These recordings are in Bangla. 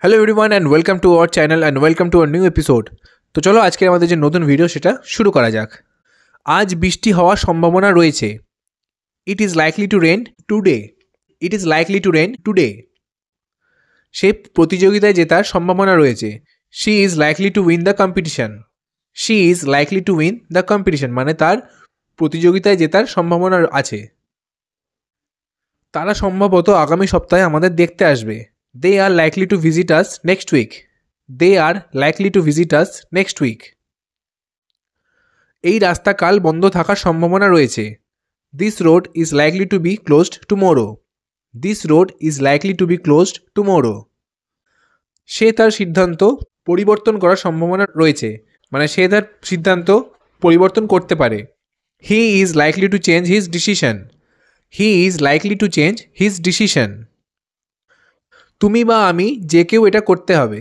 Hello everyone and welcome to our channel and welcome to our new episode. তো চলো আজকে আমাদের যে নতুন ভিডিও সেটা শুরু করা যাক। আজ বৃষ্টি হওয়ার সম্ভাবনা রয়েছে। It is likely to rain today. It is likely to rain today. সে প্রতিযোগিতায় জেতার সম্ভাবনা রয়েছে। She is likely to win the competition. She is likely to win the competition মানে তার প্রতিযোগিতায় জেতার সম্ভাবনা আছে। তারা সম্ভবত আগামী সপ্তাহে আমাদের দেখতে আসবে। They are likely to visit us next week. They are likely to visit us next week. এই রাস্তা কাল বন্ধ থাকার সম্ভাবনা রয়েছে। This road is likely to be closed tomorrow. This road is likely to be closed tomorrow. সে তার সিদ্ধান্ত পরিবর্তন করার সম্ভাবনা রয়েছে মানে সে তার সিদ্ধান্ত পরিবর্তন করতে পারে। He is likely to change his decision. He is likely to change his decision. তুমি বা আমি যে কেউ এটা করতে হবে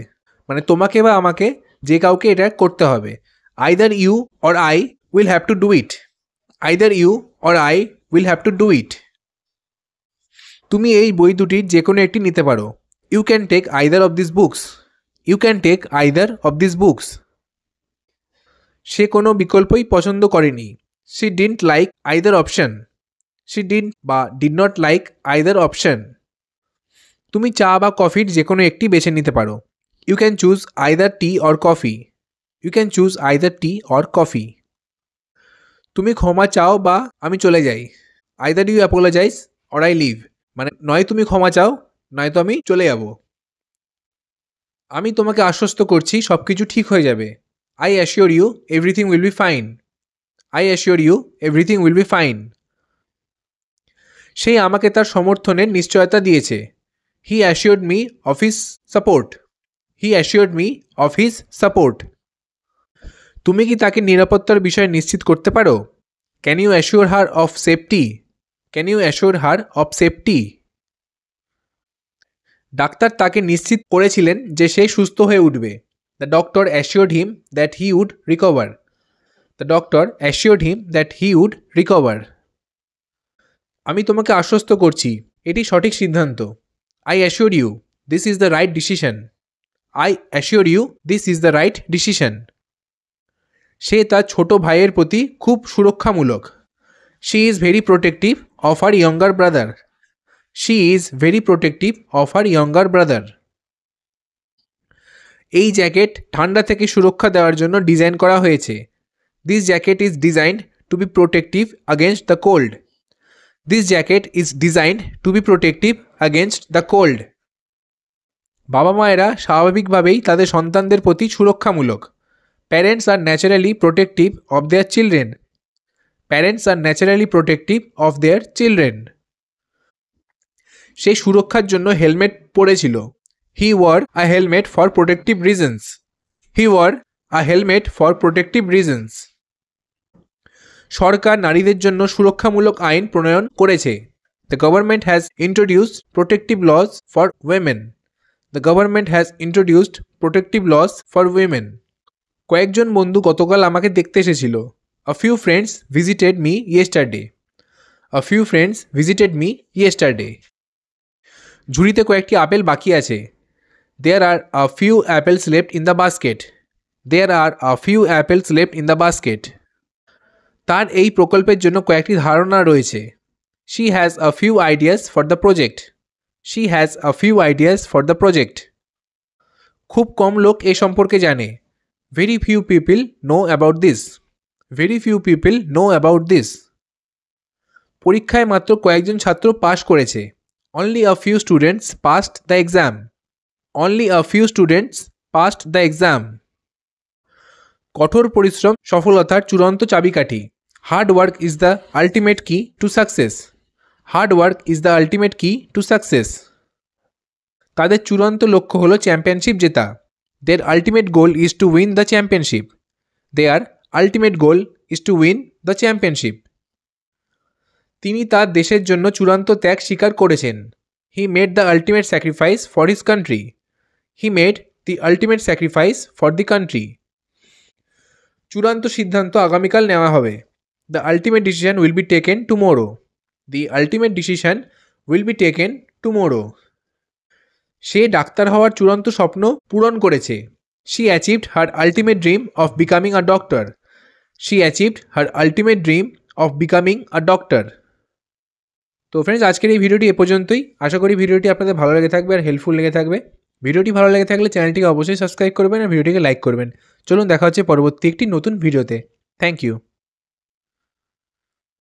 মানে তোমাকে বা আমাকে যে কাউকে এটা করতে হবে। Either you or I will have to do it. Either you or I will have to do it. তুমি এই বই দুটির যে কোনো একটি নিতে পারো। You can take either of this books. You can take either of this books. সে কোনো বিকল্পই পছন্দ করেনি। She didn't like either option. She didn't বা did not like either option. তুমি চা বা কফির যে কোনো একটি বেছে নিতে পারো। You can choose either tea or coffee. You can choose either tea or coffee. তুমি ক্ষমা চাও বা আমি চলে যাই। Either you apologise or I leave মানে নয় তুমি ক্ষমা চাও নয়তো আমি চলে যাব। আমি তোমাকে আশ্বস্ত করছি সব কিছু ঠিক হয়ে যাবে। I assure you everything will be fine. I assure you everything will be fine. সে আমাকে তার সমর্থনের নিশ্চয়তা দিয়েছে। He assured me of his support. He assured me of his support. তুমি কি তাকে নিরাপত্তার বিষয়ে নিশ্চিত করতে পারো? Can you assure her of safety? Can you assure her of safety? Doctor তাকে নিশ্চিত করেছিলেন যে সে সুস্থ হয়ে উঠবে। The doctor assured him that he would recover. The doctor assured him that he would recover. আমি তোমাকে আশ্বস্ত করছি এটি সঠিক সিদ্ধান্ত। I assure you, this is the right decision. I assure you, this is the right decision. সে তার ছোট ভাইয়ের প্রতি খুব সুরক্ষামূলক। She is very protective of her younger brother. She is very protective of her younger brother. এই জ্যাকেট ঠান্ডা থেকে সুরক্ষা দেওয়ার জন্য ডিজাইন করা হয়েছে। This jacket is designed to be protective against the cold. This jacket is designed to be protective against the cold. বাবা মায়েরা স্বাভাবিকভাবেই তাদের সন্তানদের প্রতি সুরক্ষামূলক। Parents are naturally protective of their children. Parents are naturally protective of their children. সে সুরক্ষার জন্য হেলমেট পরেছিল। He wore a helmet for protective reasons. He wore a helmet for protective reasons. সরকার নারীদের জন্য সুরক্ষামূলক আইন প্রণয়ন করেছে। The government has introduced protective laws for women. The government has introduced protective laws for women. কয়েকজন বন্ধু গতকাল আমাকে দেখতে এসেছিল। A few friends visited me yesterday. A few friends visited me yesterday. ঝুড়িতে কয়েকটি আপেল বাকি আছে। There are a few apples left in the basket. There are a few apples left in the basket. তার এই প্রকল্পের জন্য কয়েকটি ধারণা রয়েছে। She has a few ideas for the project. She has a few ideas for the project. খুব কম লোক এ সম্পর্কে জানে। Very few people know about this. Very few people know about this. পরীক্ষায় মাত্র কয়েকজন ছাত্র পাস করেছে। Only a few students passed the exam. Only a few students passed the exam. কঠোর পরিশ্রম সফলতার চূড়ান্ত চাবিকাঠি। Hard work is the ultimate key to success. Hard work is the ultimate key to success. তাদের চূড়ান্ত লক্ষ্য হলো চ্যাম্পিয়নশিপ জেতা। Their ultimate goal is to win the championship. Their ultimate goal is to win the championship. তিনি তার দেশের জন্য চূড়ান্ত ত্যাগ স্বীকার করেছেন। He made the ultimate sacrifice for his country. He made the ultimate sacrifice for the country. চূড়ান্ত সিদ্ধান্ত আগামীকাল নেওয়া হবে। The ultimate decision will be taken tomorrow. The ultimate decision will be taken tomorrow. Say doctor হওয়ার চূড়ান্ত স্বপ্ন পূরণ করেছে। She achieved her ultimate dream of becoming a doctor. She achieved her ultimate dream of becoming a doctor. তো ফ্রেন্ডস, আজকের এই ভিডিওটি এ পর্যন্তই। আশা করি ভিডিওটি আপনাদের ভালো লেগে থাকবে আর হেল্পফুল লেগে থাকবে। ভিডিওটি ভালো লেগে থাকলে চ্যানেলটিকে অবশ্যই সাবস্ক্রাইব করবেন আর ভিডিওটিকে লাইক করবেন। চলুন দেখা হচ্ছে পরবর্তী একটি নতুন ভিডিওতে। Thank you.